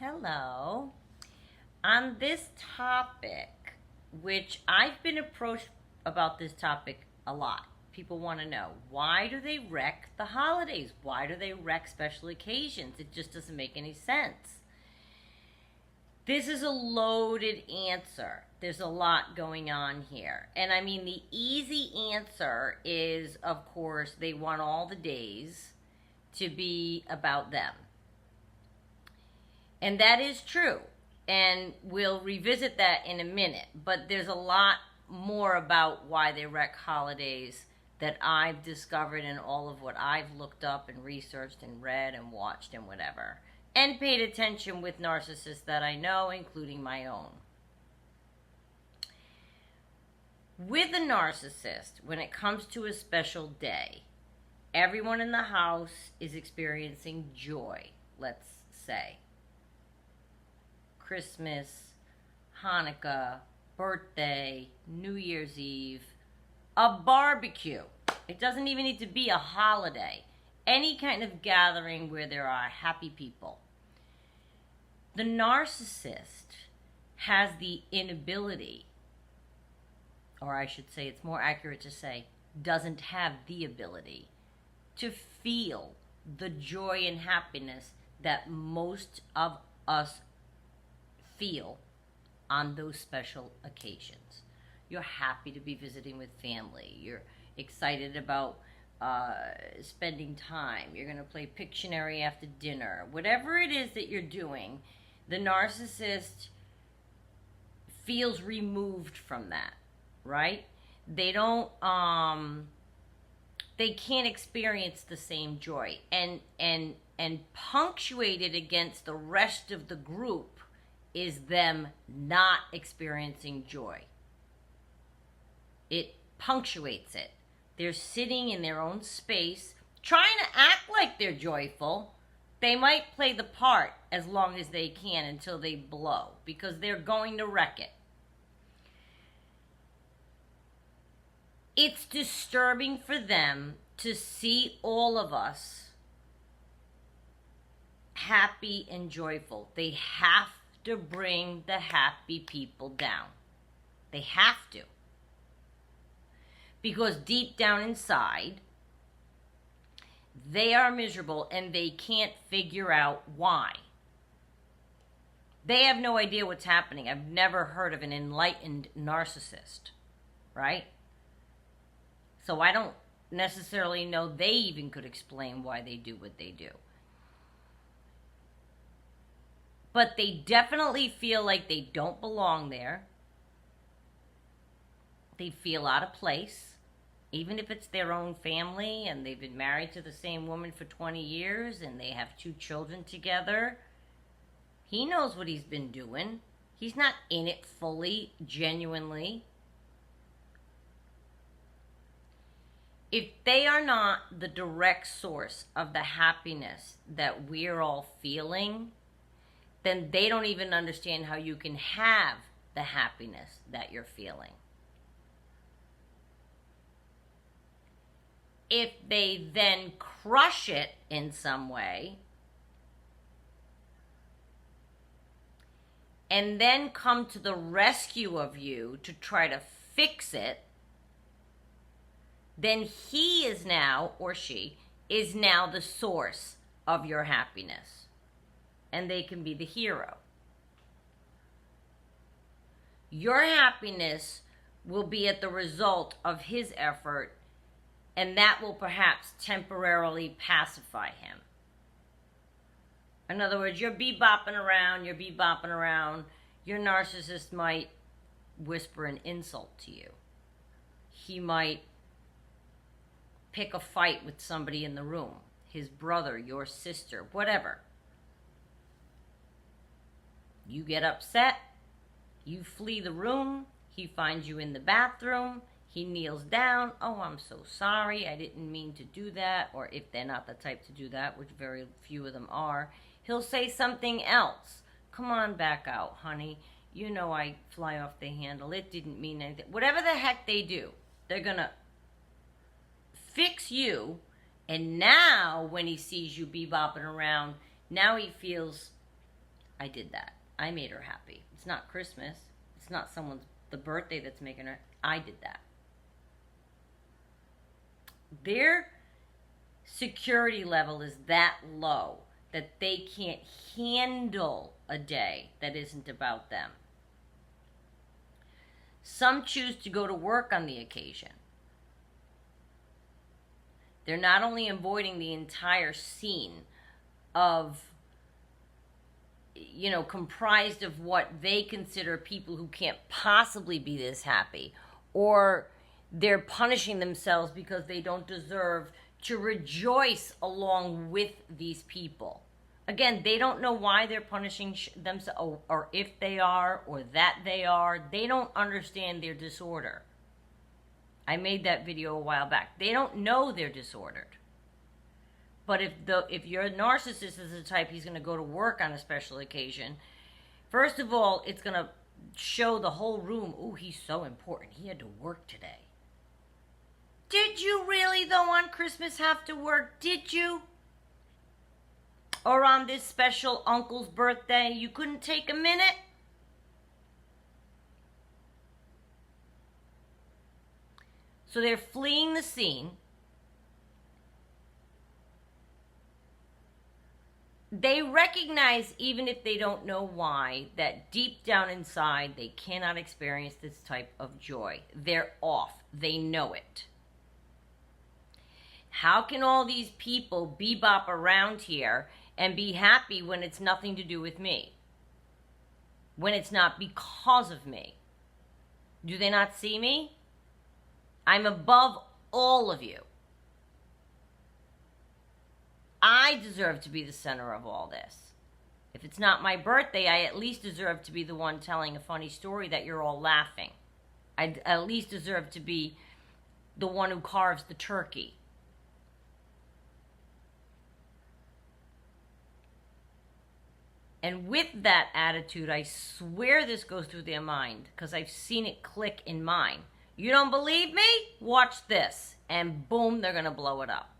Hello. On this topic, which I've been approached about this topic a lot, people want to know, why do they wreck the holidays? Why do they wreck special occasions? It just doesn't make any sense. This is a loaded answer. There's a lot going on here. And I mean, the easy answer is, of course, they want all the days to be about them. And that is true. And we'll revisit that in a minute. But there's a lot more about why they wreck holidays that I've discovered in all of what I've looked up and researched and read and watched and whatever. And paid attention with narcissists that I know, including my own. With a narcissist, when it comes to a special day, everyone in the house is experiencing joy, let's say. Christmas, Hanukkah, birthday, New Year's Eve, a barbecue. It doesn't even need to be a holiday. Any kind of gathering where there are happy people. The narcissist has the inability, or I should say it's more accurate to say, doesn't have the ability to feel the joy and happiness that most of us feel on those special occasions. You're happy to be visiting with family. You're excited about spending time. You're going to play Pictionary after dinner. Whatever it is that you're doing, the narcissist feels removed from that, right? They don't, they can't experience the same joy. And punctuated against the rest of the group is them not experiencing joy. It punctuates it. They're sitting in their own space, trying to act like they're joyful. They might play the part as long as they can until they blow, because they're going to wreck it. It's disturbing for them to see all of us happy and joyful. They have to bring the happy people down. They have to. Because deep down inside, they are miserable and they can't figure out why. They have no idea what's happening. I've never heard of an enlightened narcissist, right? So I don't necessarily know they even could explain why they do what they do. But they definitely feel like they don't belong there. They feel out of place, even if it's their own family and they've been married to the same woman for 20 years and they have 2 children together. He knows what he's been doing. He's not in it fully, genuinely. If they are not the direct source of the happiness that we're all feeling, then they don't even understand how you can have the happiness that you're feeling. If they then crush it in some way, and then come to the rescue of you to try to fix it, then he is now, or she, is now the source of your happiness. And they can be the hero. Your happiness will be at the result of his effort, and that will perhaps temporarily pacify him. In other words, you're bebopping around, your narcissist might whisper an insult to you. He might pick a fight with somebody in the room, his brother, your sister, whatever. You get upset, you flee the room, he finds you in the bathroom, he kneels down, oh, I'm so sorry, I didn't mean to do that, or if they're not the type to do that, which very few of them are, he'll say something else. Come on back out, honey, you know I fly off the handle, it didn't mean anything. Whatever the heck they do, they're gonna fix you, and now when he sees you bebopping around, now he feels I did that. I made her happy. It's not Christmas. It's not the birthday that's making her. I did that. Their security level is that low that they can't handle a day that isn't about them. Some choose to go to work on the occasion. They're not only avoiding the entire scene of, comprised of what they consider people who can't possibly be this happy, or they're punishing themselves because they don't deserve to rejoice along with these people. Again, they don't know why they're punishing themselves, or if they are, or that they are. They don't understand their disorder. I made that video a while back. They don't know they're disordered. But if your narcissist is the type, he's going to go to work on a special occasion. First of all, it's going to show the whole room, ooh, he's so important. He had to work today. Did you really, though, on Christmas have to work? Did you? Or on this special uncle's birthday, you couldn't take a minute? So they're fleeing the scene. They recognize, even if they don't know why, that deep down inside they cannot experience this type of joy. They're off. They know it. How can all these people bebop around here and be happy when it's nothing to do with me? When it's not because of me? Do they not see me? I'm above all of you. I deserve to be the center of all this. If it's not my birthday, I at least deserve to be the one telling a funny story that you're all laughing. I at least deserve to be the one who carves the turkey. And with that attitude, I swear this goes through their mind, because I've seen it click in mine. You don't believe me? Watch this. And boom, they're going to blow it up.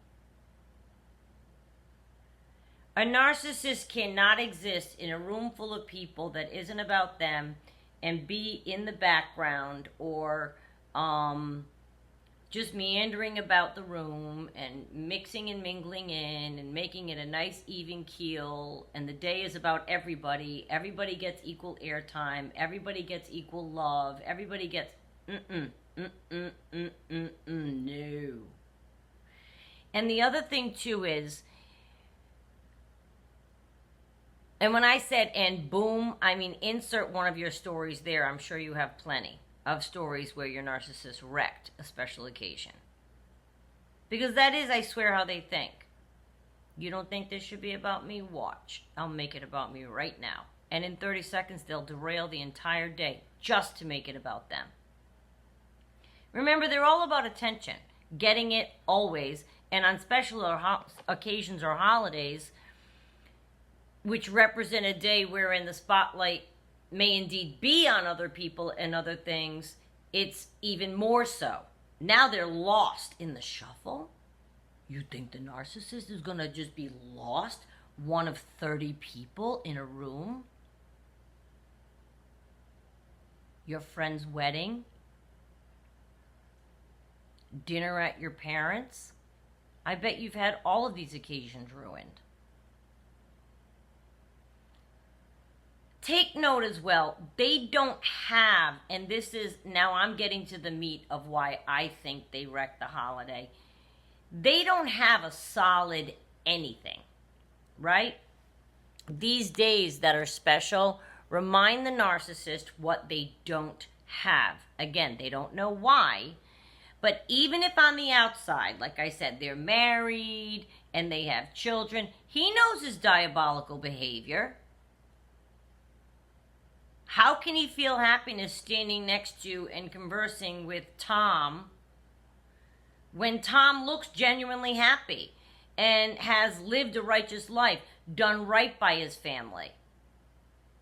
A narcissist cannot exist in a room full of people that isn't about them and be in the background or just meandering about the room and mixing and mingling in and making it a nice even keel, and the day is about everybody. Everybody gets equal airtime. Everybody gets equal love. Everybody gets no. And the other thing too is, and when I said and boom, I mean insert one of your stories there. I'm sure you have plenty of stories where your narcissist wrecked a special occasion. Because that is, I swear, how they think. You don't think this should be about me? Watch. I'll make it about me right now. And in 30 seconds, they'll derail the entire day just to make it about them. Remember, they're all about attention. Getting it always. And on special occasions or holidays, which represent a day wherein the spotlight may indeed be on other people and other things, it's even more so. Now they're lost in the shuffle. You think the narcissist is going to just be lost, one of 30 people in a room? Your friend's wedding? Dinner at your parents'? I bet you've had all of these occasions ruined. Take note as well, they don't have, and this is, now I'm getting to the meat of why I think they wrecked the holiday. They don't have a solid anything, right? These days that are special remind the narcissist what they don't have. Again, they don't know why, but even if on the outside, like I said, they're married and they have children, he knows his diabolical behavior. How can he feel happiness standing next to and conversing with Tom when Tom looks genuinely happy and has lived a righteous life, done right by his family,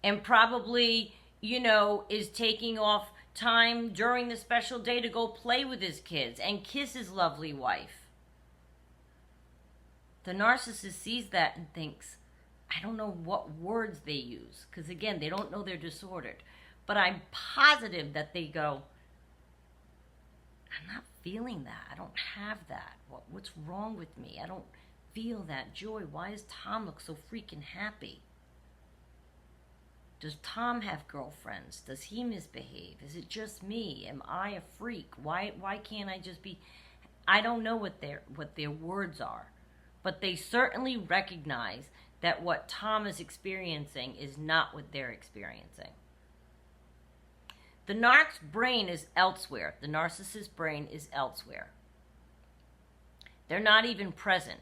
and probably, is taking off time during the special day to go play with his kids and kiss his lovely wife? The narcissist sees that and thinks, I don't know what words they use, because again, they don't know they're disordered. But I'm positive that they go, I'm not feeling that. I don't have that. What's wrong with me? I don't feel that joy. Why does Tom look so freaking happy? Does Tom have girlfriends? Does he misbehave? Is it just me? Am I a freak? Why can't I just be... I don't know what their words are, but they certainly recognize that what Tom is experiencing is not what they're experiencing. The narc's brain is elsewhere. The narcissist's brain is elsewhere. They're not even present.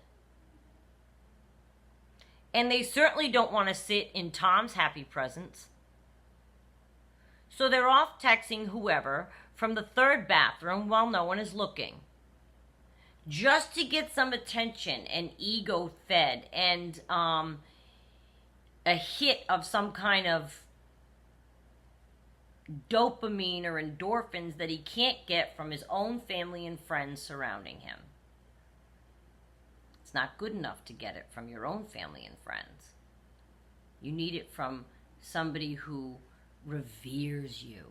And they certainly don't want to sit in Tom's happy presence. So they're off texting whoever from the third bathroom while no one is looking, just to get some attention and ego fed and a hit of some kind of dopamine or endorphins that he can't get from his own family and friends surrounding him. It's not good enough to get it from your own family and friends. You need it from somebody who reveres you.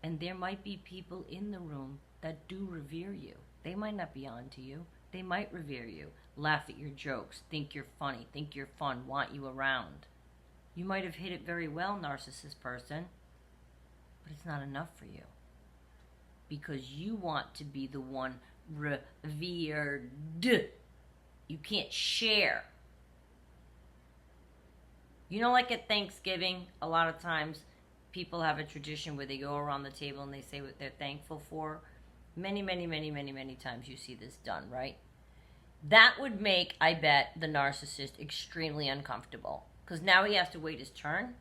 And there might be people in the room that do revere you. They might not be on to you. They might revere you, laugh at your jokes, think you're funny, think you're fun, want you around. You might have hit it very well, narcissist person, but it's not enough for you. Because you want to be the one revered. You can't share. You know, like at Thanksgiving, a lot of times people have a tradition where they go around the table and they say what they're thankful for. Many times you see this done, right? That would make, I bet, the narcissist extremely uncomfortable. Because now he has to wait his turn.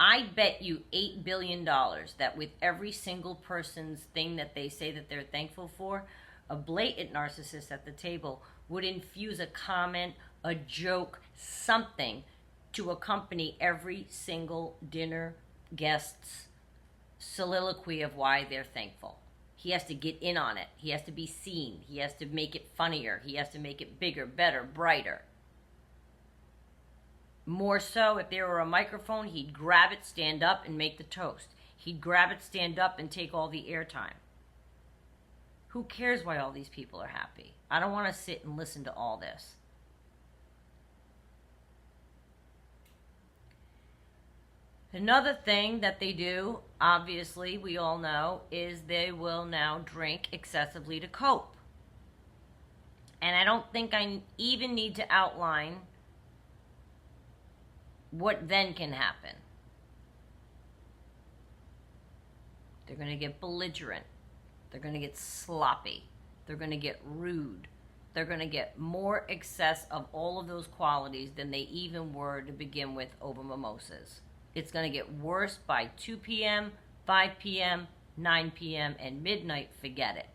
I bet you $8 billion that with every single person's thing that they say that they're thankful for, a blatant narcissist at the table would infuse a comment, a joke, something to accompany every single dinner guest's soliloquy of why they're thankful. He has to get in on it. He has to be seen. He has to make it funnier. He has to make it bigger, better, brighter. More so, if there were a microphone, he'd grab it, stand up, and make the toast. He'd grab it, stand up, and take all the airtime. Who cares why all these people are happy? I don't want to sit and listen to all this. Another thing that they do, obviously, we all know, is they will now drink excessively to cope. And I don't think I even need to outline what then can happen. They're going to get belligerent. They're going to get sloppy. They're going to get rude. They're going to get more excess of all of those qualities than they even were to begin with over mimosas. It's going to get worse by 2 p.m., 5 p.m., 9 p.m., and midnight. Forget it.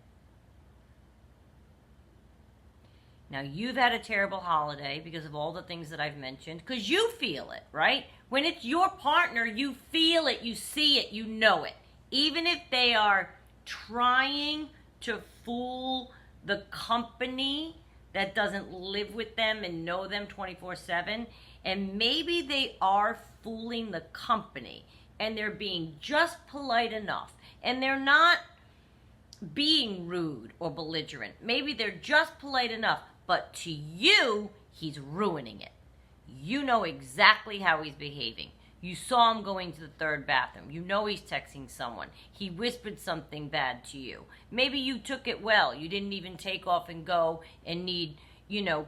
Now, you've had a terrible holiday because of all the things that I've mentioned, because you feel it, right? When it's your partner, you feel it, you see it, you know it. Even if they are trying to fool the company that doesn't live with them and know them 24/7, and maybe they are fooling the company, and they're being just polite enough, and they're not being rude or belligerent. Maybe they're just polite enough, but to you, he's ruining it. You know exactly how he's behaving. You saw him going to the third bathroom. You know he's texting someone. He whispered something bad to you. Maybe you took it well. You didn't even take off and go and need,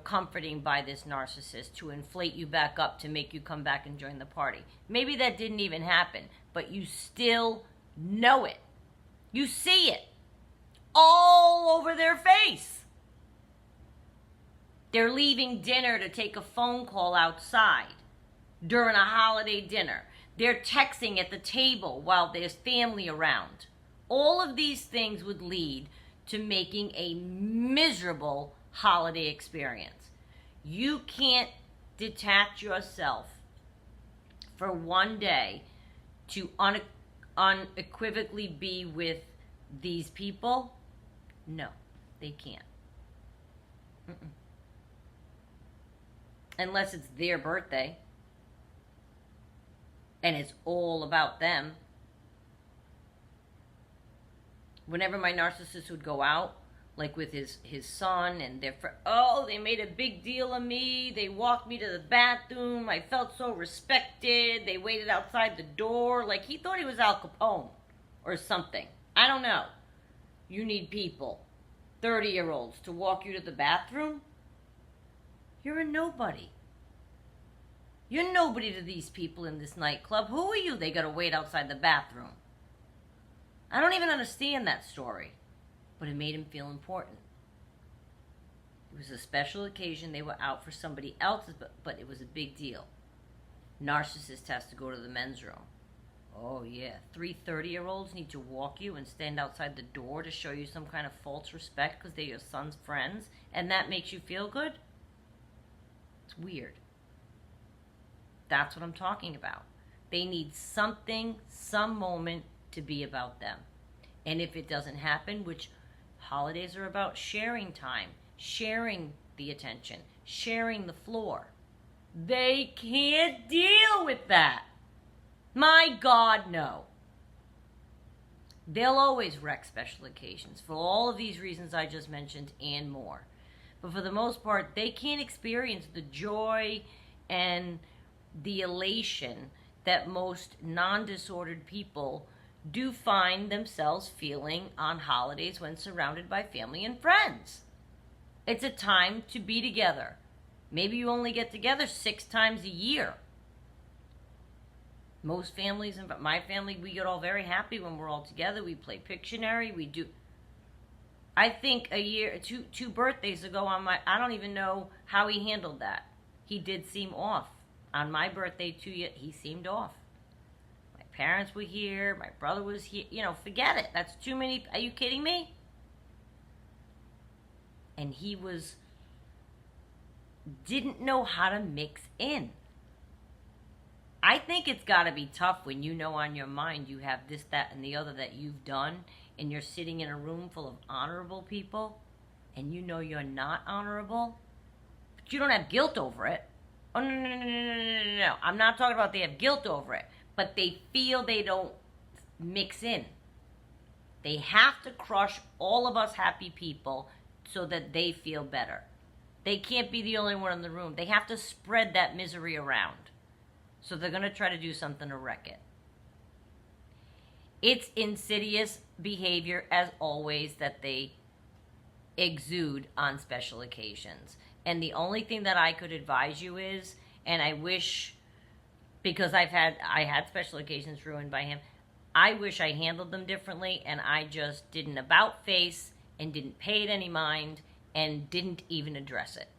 comforting by this narcissist to inflate you back up to make you come back and join the party. Maybe that didn't even happen, but you still know it. You see it all over their face. They're leaving dinner to take a phone call outside during a holiday dinner. They're texting at the table while there's family around. All of these things would lead to making a miserable holiday experience. You can't detach yourself for one day to unequivocally be with these people. No, they can't. unless it's their birthday and it's all about them. Whenever my narcissist would go out, like with his son and their friend, oh, they made a big deal of me. They walked me to the bathroom. I felt so respected. They waited outside the door. Like he thought he was Al Capone or something. I don't know. You need people, 30-year-olds, to walk you to the bathroom? You're a nobody. You're nobody to these people in this nightclub. Who are you? They gotta wait outside the bathroom. I don't even understand that story. But it made him feel important. It was a special occasion. They were out for somebody else's, but it was a big deal. Narcissist has to go to the men's room. Oh, yeah. 3 30-year-olds need to walk you and stand outside the door to show you some kind of false respect because they're your son's friends, and that makes you feel good? It's weird. That's what I'm talking about. They need something, some moment to be about them. And if it doesn't happen, which holidays are about sharing time, sharing the attention, sharing the floor. They can't deal with that. My God, no. They'll always wreck special occasions for all of these reasons I just mentioned and more. But for the most part, they can't experience the joy and the elation that most non-disordered people do find themselves feeling on holidays when surrounded by family and friends. It's a time to be together. Maybe you only get together 6 times a year. Most families, and my family, we get all very happy when we're all together. We play Pictionary. We do. I think a year, two birthdays ago I don't even know how he handled that. He did seem off. On my birthday 2 years, he seemed off. Parents were here, my brother was here, forget it. That's too many. Are you kidding me? And he didn't know how to mix in. I think it's got to be tough when you know on your mind you have this, that, and the other that you've done, and you're sitting in a room full of honorable people, and you know you're not honorable, but you don't have guilt over it. Oh, no. I'm not talking about they have guilt over it. But they feel they don't mix in. They have to crush all of us happy people so that they feel better. They can't be the only one in the room. They have to spread that misery around. So they're going to try to do something to wreck it. It's insidious behavior, as always, that they exude on special occasions. And the only thing that I could advise you is, and I wish, because I had special occasions ruined by him, I wish I handled them differently, and I just didn't about face and didn't pay it any mind and didn't even address it.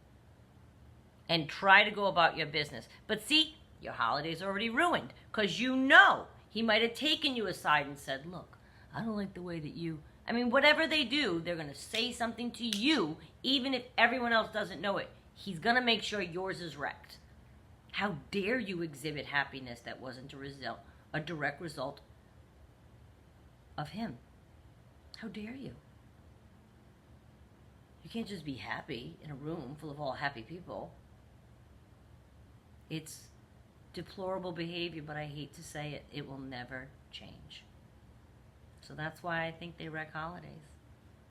And try to go about your business. But see, your holiday's already ruined, because he might have taken you aside and said, look, I don't like the way that you... whatever they do, they're going to say something to you, even if everyone else doesn't know it. He's going to make sure yours is wrecked. How dare you exhibit happiness that wasn't a direct result of him? How dare you? You can't just be happy in a room full of all happy people. It's deplorable behavior, but I hate to say it, it will never change. So that's why I think they wreck holidays.